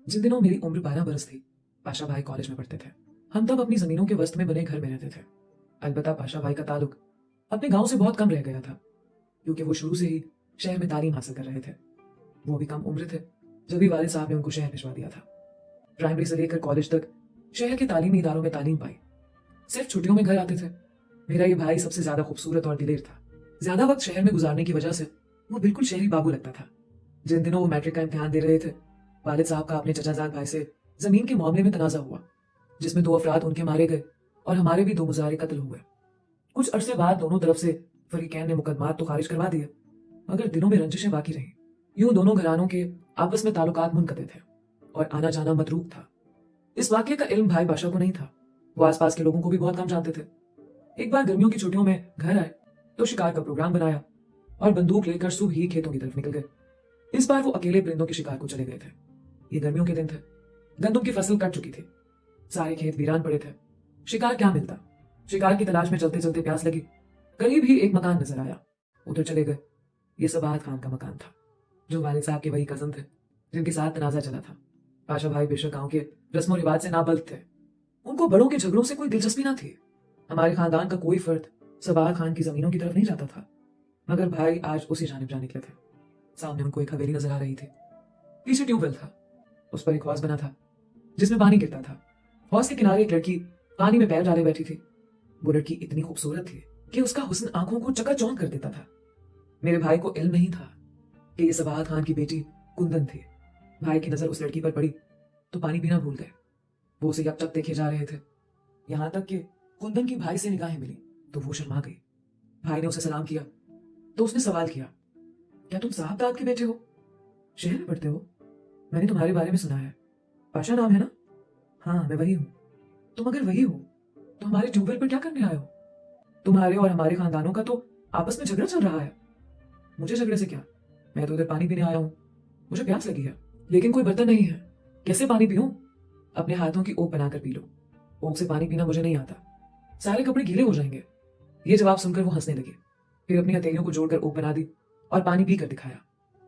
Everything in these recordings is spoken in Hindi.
जिन दिनों मेरी उम्र 12 बरस थी, पाशा भाई कॉलेज में पढ़ते थे। हम तब अपनी जमीनों के वस्त में बने घर में रहते थे। अलबत्ता पाशा भाई का ताल्लुक अपने गांव से बहुत कम रह गया था, क्योंकि वो शुरू से ही शहर में तालीम हासिल कर रहे थे। वो भी कम उम्र थे जब भी वालिद साहब ने उनको शहर भिजवा दिया था। प्राइमरी से लेकर कॉलेज तक शहर के तालीमी इदारों में तालीम पाई। सिर्फ छुट्टियों में घर आते थे। मेरा ये भाई सबसे ज्यादा खूबसूरत और दिलेर था। ज्यादा वक्त शहर में गुजारने की वजह से वो बिल्कुल शहरी बाबू लगता था। जिन दिनों वो मैट्रिक का इम्तिहान दे रहे थे, वालिद साहब का अपने चचाजाद भाई से जमीन के मामले में तनाजा हुआ, जिसमें 2 अफराद उनके मारे गए और हमारे भी 2 मुजारे कत्ल हुए। कुछ अरसे बाद दोनों तरफ से फरीकैन ने मुकदमात तो खारिज करवा दिए, मगर दिलों में रंजिशें बाकी रहीं। यूं दोनों घरानों के आपस में ताल्लुकात मुनक़ते थे और आना जाना मतरूक था। इस वाकये का इल्म भाई बादशाह को नहीं था। वो आसपास के लोगों को भी बहुत कम जानते थे। एक बार गर्मियों की छुट्टियों में घर आए तो शिकार का प्रोग्राम बनाया और बंदूक लेकर सुबह ही खेतों की तरफ निकल गए। इस बार वो अकेले परिंदों के शिकार को चले गए थे। ये गर्मियों के दिन थे। गंदम की फसल कट चुकी थी। सारे खेत वीरान पड़े थे। शिकार क्या मिलता। शिकार की तलाश में चलते चलते प्यास लगी। करीब ही एक मकान नजर आया। उधर चले गए। ये सबाहत खान का मकान था, जो वालिद साहब के वही कजन थे जिनके साथ तनाजा चला था। पाशा भाई बेशक गांव के रस्मो रिवाज से नाबल्द थे। उनको बड़ों के झगड़ों से कोई दिलचस्पी ना थी। हमारे खानदान का कोई फर्द सबाहत खान की जमीनों की तरफ नहीं जाता था, मगर भाई आज उसी जानिब जा निकले थे। सामने उनको एक हवेली नजर आ रही थी। पीछे ट्यूबवेल था। उस पर एक हौज बना था जिसमें पानी गिरता था। हौज के किनारे एक लड़की पानी में पैर डाले बैठी थी। वो लड़की इतनी खूबसूरत थी कि उसका हुस्न आंखों को चकाचौंध कर देता था। मेरे भाई को इल्म नहीं था कि ये सबाहत खान की बेटी कुंदन थी। भाई की नजर उस लड़की पर पड़ी तो पानी पीना भूल गए। वो उसे यकचक देखे जा रहे थे, यहां तक कि कुंदन की भाई से निगाहें मिली तो वो शर्मा गई। भाई ने उसे सलाम किया तो उसने सवाल किया, क्या तुम साहबजाद के बेटे हो? शहर में पढ़ते हो? मैंने तुम्हारे बारे में सुना है। पाशा नाम है ना? हाँ, मैं वही हूँ। तुम अगर वही हो तो हमारे ट्यूबवेल पर क्या करने आए हो? तुम्हारे और हमारे खानदानों का तो आपस में झगड़ा चल रहा है। मुझे झगड़े से क्या? मैं तो इधर पानी पीने आया हूँ। मुझे प्यास लगी है, लेकिन कोई बर्तन नहीं है। कैसे पानी पीऊं? अपने हाथों की ओक बनाकर पी लो। ओक से पानी पीना मुझे नहीं आता। सारे कपड़े गीले हो जाएंगे। ये जवाब सुनकर वो हंसने लगी। फिर अपनी हथेलियों को जोड़कर ओक बना दी और पानी पी कर दिखाया।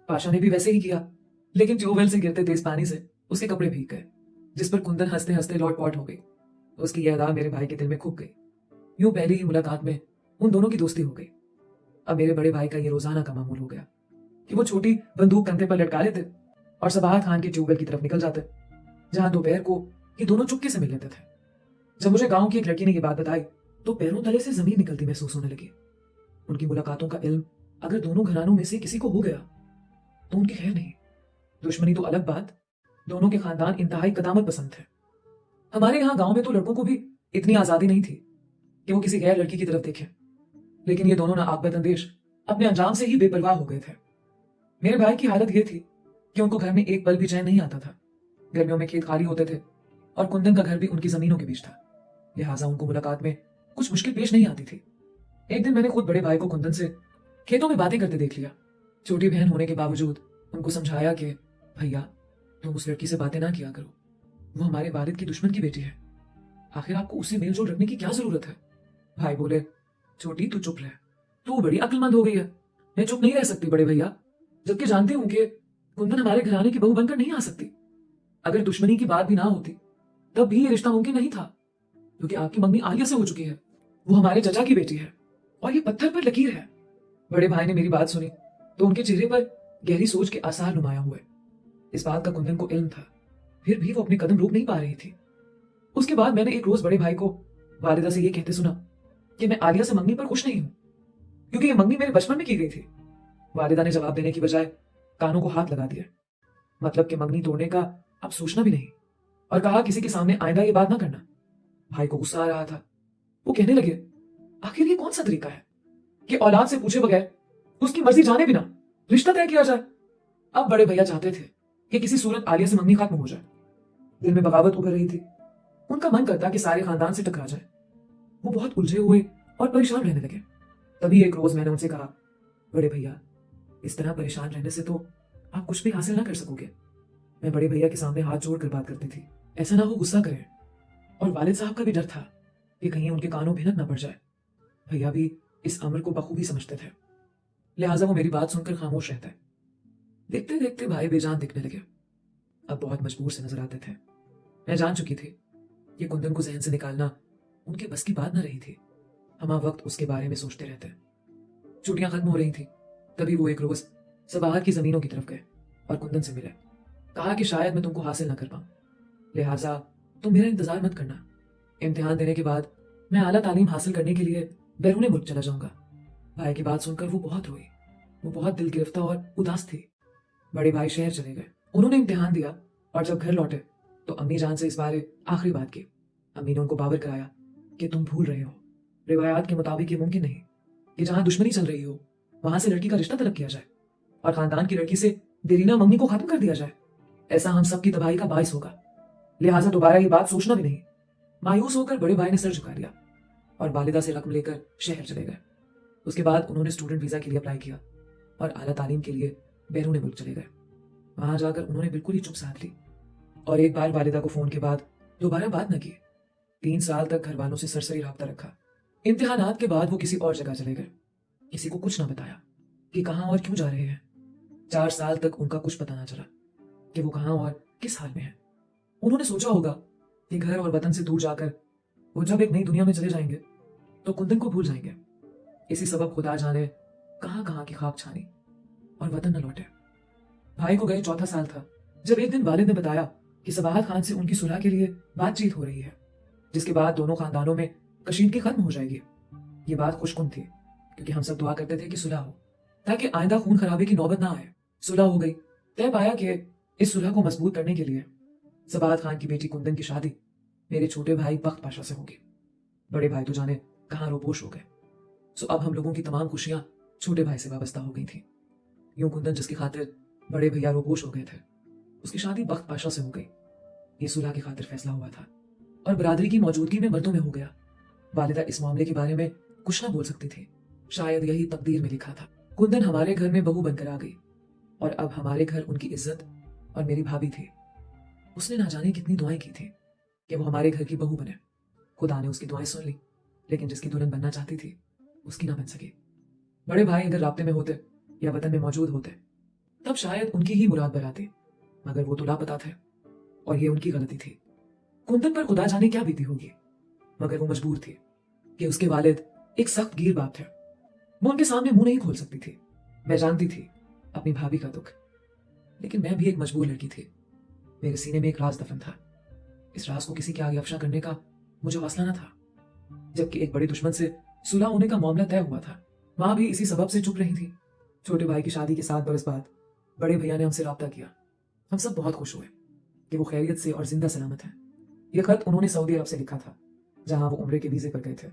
पाशा ने भी वैसे ही किया, लेकिन ट्यूबवेल से गिरते तेज पानी से उसके कपड़े भीग गए, जिस पर कुंदन हंसते हंसते लौटपॉट हो गई। उसकी यह अदा मेरे भाई के दिल में खूब गई। यूं पहली ही मुलाकात में उन दोनों की दोस्ती हो गई। अब मेरे बड़े भाई का ये रोजाना का मामूल हो गया कि वो छोटी बंदूक कंधे पर लटका लेते और सबाहत खान के ट्यूबवेल की तरफ निकल जाते, जहां दोपहर को ये दोनों चुपके से मिल लेते थे। जब मुझे गांव की एक लड़की ने यह बात बताई तो पैरों तले से जमीन निकलती महसूस होने लगी। उनकी मुलाकातों का इल्म अगर दोनों घरानों में से किसी को हो गया तो उनकी खैर नहीं। दुश्मनी तो अलग बात, दोनों के खानदान इंतहाई कदामत पसंद थे। हमारे यहाँ गांव में तो लड़कों को भी इतनी आजादी नहीं थी कि वो किसी गैर लड़की की तरफ देखें, लेकिन ये दोनों ना आकबत अंदेश अपने अंजाम से ही बेपरवाह हो गए थे। मेरे भाई की हालत ये थी कि उनको घर में एक पल भी चैन नहीं आता था। गर्मियों में खेत खाली होते थे और कुंदन का घर भी उनकी जमीनों के बीच था, लिहाजा उनको मुलाकात में कुछ मुश्किल पेश नहीं आती थी। एक दिन मैंने खुद बड़े भाई को कुंदन से खेतों में बातें करते देख लिया। छोटी बहन होने के बावजूद उनको समझाया कि भैया, तुम उस लड़की से बातें ना किया करो। वो हमारे वालिद की दुश्मन की बेटी है। आखिर आपको उससे मेलजोल रखने की क्या जरूरत है? भाई बोले, छोटी तू चुप रह, तू बड़ी अक्लमंद हो गई है। मैं चुप नहीं रह सकती बड़े भैया, जबकि जानती हूं कि कुंदन हमारे घराने की बहू बनकर नहीं आ सकती। अगर दुश्मनी की बात भी ना होती तब भी ये रिश्ता मुमकिन नहीं था, क्योंकि आपकी मम्मी आलिया से हो चुकी है। वो हमारे चचा की बेटी है और ये पत्थर पर लकीर है। बड़े भाई ने मेरी बात सुनी तो उनके चेहरे पर गहरी सोच के आसार नुमाया हुए। इस बात का कुंदन को इल्म था, फिर भी वो अपने कदम रोक नहीं पा रही थी। उसके बाद मैंने एक रोज बड़े भाई को वालिदा से ये कहते सुना कि मैं आलिया से मंगनी पर खुश नहीं हूं, क्योंकि ये मंगनी मेरे बचपन में की गई थी। वालिदा ने जवाब देने की बजाय कानों को हाथ लगा दिया, मतलब कि मंगनी तोड़ने का अब सोचना भी नहीं, और कहा किसी के सामने आइंदा ये बात ना करना। भाई को गुस्सा आ रहा था। वो कहने लगे, आखिर ये कौन सा तरीका है कि औलाद से पूछे बगैर, उसकी मर्जी जाने बिना रिश्ता तय किया जाए? अब बड़े भैया चाहते थे कि किसी सूरत आलिया से मंगनी खत्म हो जाए। दिल में बगावत उभर रही थी। उनका मन करता कि सारे खानदान से टकरा जाए। वो बहुत उलझे हुए और परेशान रहने लगे। तभी एक रोज मैंने उनसे कहा, बड़े भैया, इस तरह परेशान रहने से तो आप कुछ भी हासिल ना कर सकोगे। मैं बड़े भैया के सामने हाथ जोड़कर बात करती थी, ऐसा ना हो गुस्सा करें। और वालिद साहब का भी डर था कि कहीं उनके कानों भिनक ना पड़ जाए। भैया भी इस अमर को बखूबी समझते थे, लिहाजा वो मेरी बात सुनकर खामोश रहते। देखते देखते भाई बेजान दिखने लगे। अब बहुत मजबूर से नजर आते थे। मैं जान चुकी थी कि कुंदन को जहन से निकालना उनके बस की बात न रही थी। हम हर वक्त उसके बारे में सोचते रहते। छुट्टियां खत्म हो रही थी, तभी वो एक रोज सबाहत की जमीनों की तरफ गए और कुंदन से मिले। कहा कि शायद मैं तुमको हासिल न कर पाऊं, लिहाजा तुम मेरा इंतजार मत करना। इम्तिहान देने के बाद मैं आला तालीम हासिल करने के लिए बैरून मुल्क चला जाऊंगा। भाई की बात सुनकर वो बहुत रोई। वो बहुत दिल गिरफ्तार और उदास थी। बड़े भाई शहर चले गए। उन्होंने इम्तिहान दिया और जब घर लौटे तो अम्मी जान से इस बारे आखिरी बात की। अम्मी ने उनको बावर कराया कि तुम भूल रहे हो, रिवायात के मुताबिक ये मुमकिन नहीं कि जहां दुश्मनी चल रही हो वहां से लड़की का रिश्ता तलब किया जाए और खानदान की लड़की से देरीना मंगनी को खत्म कर दिया जाए। ऐसा हम सबकी तबाही का बायस होगा, लिहाजा दोबारा ये बात सोचना भी नहीं। मायूस होकर बड़े भाई ने सर झुका लिया और वालिदा से रकम लेकर शहर चले गए। उसके बाद उन्होंने स्टूडेंट वीजा के लिए अप्लाई किया और आला तालीम के लिए बैरून मुल्क चले गए। वहां जाकर उन्होंने बिल्कुल ही चुप साध ली और एक बार वालिदा को फोन के बाद दोबारा बात न की। 3 साल तक घर वालों से सरसरी राब्ता रखा। इम्तिहानात के बाद वो किसी और जगह चले गए। किसी को कुछ ना बताया कि कहां और क्यों जा रहे हैं। 4 साल तक उनका कुछ पता ना चला कि वो कहां और किस हाल में है। उन्होंने सोचा होगा कि घर और वतन से दूर जाकर वो जब एक नई दुनिया में चले जाएंगे तो कुंदन को भूल जाएंगे। इसी सबब खुदा जाने कहां कहां की खाक छानी और वतन न लौटे। भाई को गए 4था साल था जब एक दिन वालिद ने बताया कि सबाहत खान से उनकी सुलह के लिए बातचीत हो रही है, जिसके बाद दोनों खानदानों में कशीदगी खत्म हो जाएगी। ये बात खुशकुन थी क्योंकि हम सब दुआ करते थे कि सुलह हो ताकि आइंदा खून खराबे की नौबत ना आए। सुलह हो गई। तय पाया कि इस सुलह को मजबूत करने के लिए सबाहत खान की बेटी कुंदन की शादी मेरे छोटे भाई बख्त पाशा से होगी। बड़े भाई तो जाने कहां रोपोश हो गए। सो अब हम लोगों की तमाम खुशियां छोटे भाई से वाबस्ता हो गई थी। यूं कुंदन जिसकी खातिर बड़े भैया रोपोश हो गए थे, उसकी शादी बख्त पाशा से हो गई। ये सुलह की खातिर फैसला हुआ था और बरादरी की मौजूदगी में मर्दों में हो गया। वालिदा इस मामले के बारे में कुछ ना बोल सकती थी। शायद यही तकदीर में लिखा था। कुंदन हमारे घर में बहू बनकर आ गई और अब हमारे घर उनकी इज्जत और मेरी भाभी थी। उसने ना जाने कितनी दुआएं की थी कि वो हमारे घर की बहू बने। खुदा ने उसकी दुआएं सुन ली, लेकिन जिसकी दुल्हन बनना चाहती थी उसकी ना बन सकी। बड़े भाई अगर राब्ते में होते या वतन में मौजूद होते तब शायद उनकी ही मुराद बराती, मगर वो तो लापता थे और ये उनकी गलती थी। कुंदन पर खुदा जाने क्या बीती होगी, मगर वो मजबूर थी कि उसके वालिद एक सख्त गिर बाप थे। वो उनके सामने मुंह नहीं खोल सकती थी। मैं जानती थी अपनी भाभी का दुख, लेकिन मैं भी एक मजबूर लड़की थी। मेरे सीने में एक राज दफन था। इस राज को किसी के आगे अफशा करने का मुझे हौसला न था, जबकि एक बड़े दुश्मन से सुलह होने का मामला तय हुआ था। मां भी इसी सबब से चुप रही थी। छोटे भाई की शादी के 7 बरस बाद बड़े भैया ने हमसे राब्ता किया। हम सब बहुत खुश हुए कि वो खैरियत से और जिंदा सलामत है। यह खत उन्होंने सऊदी अरब से लिखा था, जहां वो उम्रे के वीजे पर गए थे।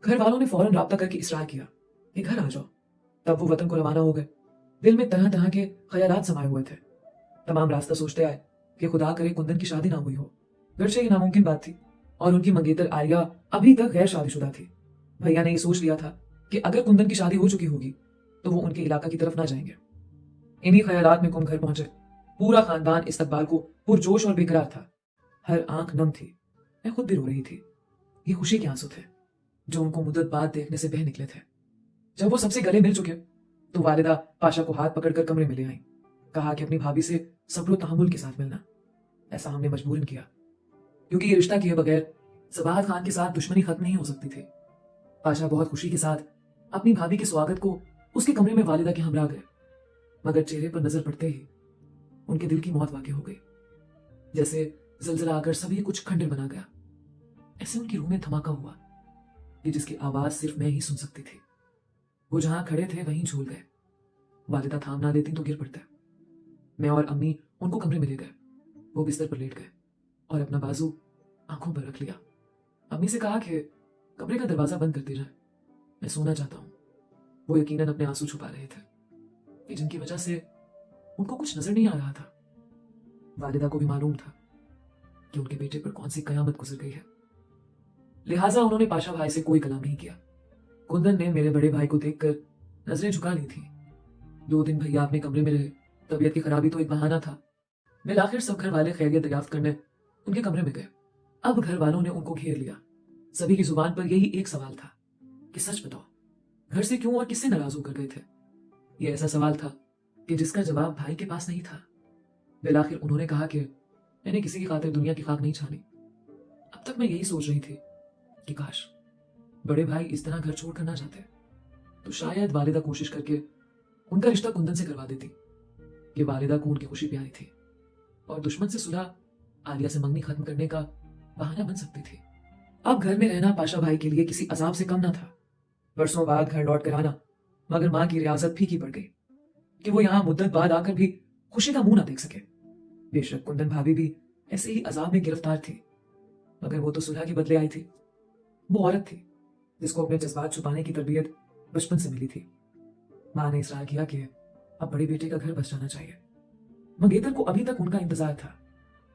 घर वालों ने फौरन राब्ता करके इसरार किया कि घर आ जाओ। तब वो वतन को रवाना हो गए। दिल में तरह तरह के ख्यालात समाये हुए थे। तमाम रास्ता सोचते आए कि खुदा करे कुंदन की शादी ना हुई हो। गर्चे ये नामुमकिन बात थी और उनकी मंगेतर आलिया अभी तक गैर शादीशुदा थी। भैया ने ये सोच लिया था कि अगर कुंदन की शादी हो चुकी होगी तो वो उनके इलाका की तरफ ना जाएंगे। इन्हीं ख्यालात में कुम घर पहुंचे। पूरा खानदान इस्तकबाल को पुरजोश और बेकरार था। हर आंख नम थी। मैं खुद भी रो रही थी। ये खुशी के आंसू थे जो उनको मुद्दत बाद देखने से बह निकले थे। जब वो सबसे गले मिल चुके तो वालिदा पाशा को हाथ पकड़कर कमरे में ले आई। कहा कि अपनी भाभी से सब्र तहम्मुल के साथ मिलना। ऐसा हमने मजबूरन किया क्योंकि ये रिश्ता किए बगैर सबाहत खान के साथ दुश्मनी खत्म नहीं हो सकती थी। पाशा बहुत खुशी के साथ अपनी भाभी के स्वागत को उसके कमरे में वालिदा के हमरा गए, मगर चेहरे पर नजर पड़ते ही उनके दिल की मौत वाक़ई हो गई। जैसे जलजला आकर सभी कुछ खंडर बना गया। ऐसे उनकी रूह में धमाका हुआ कि जिसकी आवाज सिर्फ मैं ही सुन सकती थी। वो जहां खड़े थे वहीं झूल गए। वालिदा थाम ना देती तो गिर पड़ते। मैं और अम्मी उनको कमरे में ले गए। वो बिस्तर पर लेट गए और अपना बाजू आंखों पर रख लिया। अम्मी से कहा कि कमरे का दरवाजा बंद करती जाए, मैं सोना चाहता हूं। वो यकीनन अपने आंसू छुपा रहे थे कि जिनकी वजह से उनको कुछ नजर नहीं आ रहा था। वालिदा को भी मालूम था कि उनके बेटे पर कौन सी कयामत गुजर गई है, लिहाजा उन्होंने पाशा भाई से कोई कलाम नहीं किया। कुंदन ने मेरे बड़े भाई को देखकर नजरें झुका ली थी। 2 दिन भैया अपने कमरे में रहे। तबीयत की खराबी तो एक बहाना था। बिलाखिर सब घर वाले खैरियत दरियाफ्त करने उनके कमरे में गए। अब घर वालों ने उनको घेर लिया। सभी की जुबान पर यही एक सवाल था कि सच बताओ, घर से क्यों और किससे नाराज होकर गए थे। यह ऐसा सवाल था कि जिसका जवाब भाई के पास नहीं था। बिलाखिर उन्होंने कहा कि मैंने किसी की खातिर दुनिया की खाक नहीं छानी। अब तक मैं यही सोच रही थी कि काश बड़े भाई इस तरह घर छोड़कर ना जाते तो शायद वालिदा कोशिश करके उनका रिश्ता कुंदन से करवा देती कि वालिदा को उनकी खुशी प्यारी थी और दुश्मन से सुलह आलिया से मंगनी खत्म करने का बहाना बन सकती थी। अब घर में रहना पाशा भाई के लिए किसी अजाब से कम ना था। बरसों बाद घर लौट कर आना, मगर मां की रियासत फीकी पड़ गई कि वो यहां मुद्दत बाद आकर भी खुशी का मुंह ना देख सके। बेशक कुंदन भाभी भी ऐसे ही अजाब में गिरफ्तार थी, मगर वो तो सुलह के बदले आई थी। वो औरत थी जिसको अपने जज्बात छुपाने की तरबियत बचपन से मिली थी। मां ने इसरार किया कि अब बड़े बेटे का घर बस जाना चाहिए। मंगेतर को अभी तक उनका इंतजार था।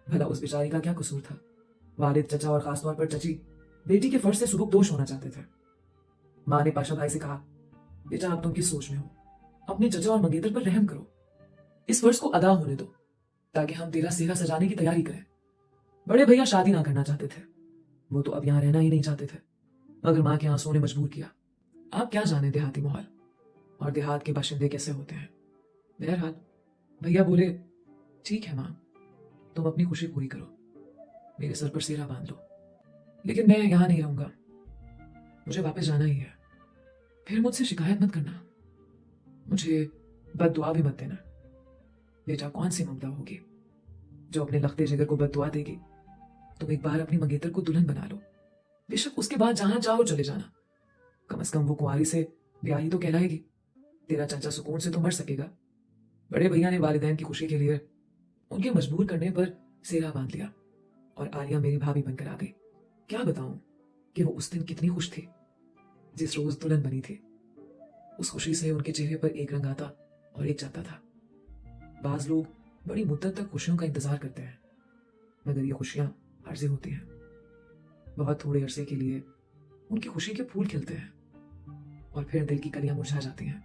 भला उस बेचारी का क्या कसूर था? वालिद, चचा और खासतौर पर चची बेटी के फर्ज से सुबह दोष होना चाहते थे। मां ने पाशा भाई से कहा, बेटा अब तुम किस सोच में हो? अपने चचा और मंगेतर पर रहम करो, इस फर्ज को अदा होने दो ताकि हम तेरा सेहरा सजाने की तैयारी करें। बड़े भैया शादी ना करना चाहते थे, वो तो अब यहां रहना ही नहीं चाहते थे, मगर मां के आंसुओं ने मजबूर किया। आप क्या जाने देहाती माहौल और देहात के बाशिंदे कैसे होते हैं। बहरहाल भैया बोले, ठीक है मां, तुम अपनी खुशी पूरी करो, मेरे सर पर सेहरा बांध लो, लेकिन मैं यहां नहीं रहूंगा, मुझे वापस जाना ही है। फिर मुझसे शिकायत मत करना, मुझे बद्दुआ भी मत देना। बेटा कौन सी ममता होगी जो अपने लखते जिगर को बद्दुआ देगी? तुम एक बार अपनी मंगेतर को दुल्हन बना लो, बेशक उसके बाद जहां चाहो चले जाना, कम से कम वो कुंवारी से ब्याही तो कहलाएगी। तेरा चाचा सुकून से तो मर सकेगा। बड़े भैया ने वालिदैन की खुशी के लिए उनके मजबूर करने पर सेहरा बांध लिया और आलिया मेरी भाभी बनकर आ गई। क्या बताऊं कि वो उस दिन कितनी खुश थी जिस रोज दुल्हन बनी थी। उस खुशी से उनके चेहरे पर एक रंग आता और एक जाता था। बाज लोग बड़ी मुद्दत तक खुशियों का इंतजार करते हैं, मगर ये खुशियां आरज़ी होती हैं। बहुत थोड़े अरसे के लिए उनकी खुशी के फूल खिलते हैं और फिर दिल की कलियां मुरझा जाती हैं।